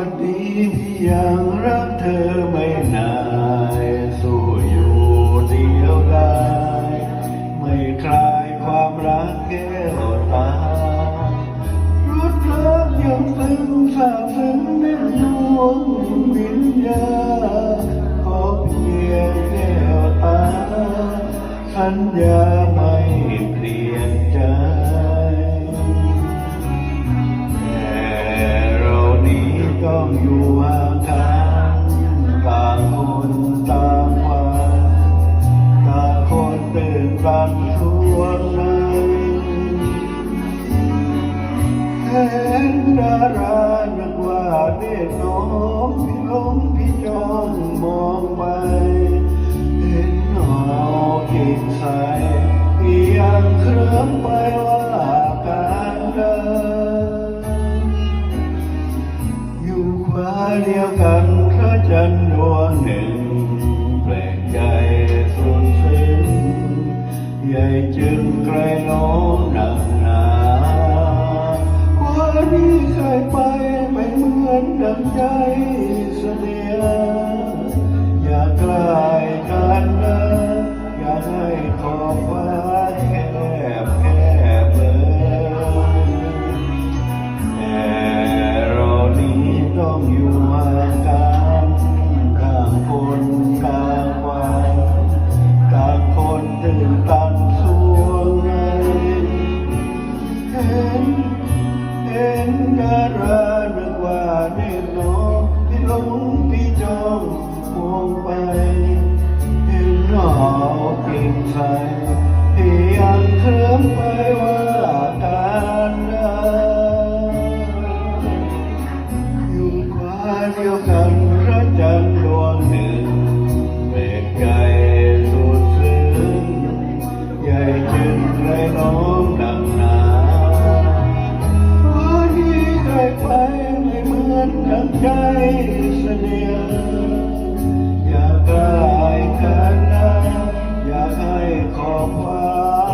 วันนี้พี่ยังรักเธอไม่นายสู้อยู่เดียวดายไม่คลายความรักแก้วตารุดรักยังซึ้งซาบซึ้งแน่นดวงวิญญาณขอเพียงแก้วตาสัญญาไม่เปลี่ยนใจต้องอยู่ห่างกันต่างคนต่างวันต่างคนตื่นกันช่วงนั้นเห็นดารานึกว่าเด็กน้องพี่ลงพี่จองมองไปเห็นหนอกิ่งใสพี่ยังเคลิ้มไปว่าการเดินอยู่ขวาเดียวกันพระจันทร์ดวงหนึ่งแปลกใจสุดซึ้งใหญ่จึงไกลโน้มหนักหนาวันนี้เคยไปไม่เหมือนดังใจเสนียอยากใกล้กันนะอยากให้ขอบฟ้าแคบแคบต้องอยู่ห่างกันต่างคนต่างวันต่างคนตื่นตันส่วงในเห็นดารานึกว่าเด็กน้องพี่หลงพี่จองมองไปเห็นหนอกิ่งใสพี่ยังเคลิ้มไปว่าการเดินเดียวกันพระจันทร์ดวงหนึ่งแปลกใจสุดซึ้งใหญ่จึงไกลโน้มหนักหนาวันนี้ใครไปไม่เหมือนดังใจเสนียอยากใกล้กันนะอยากให้ขอบฟ้า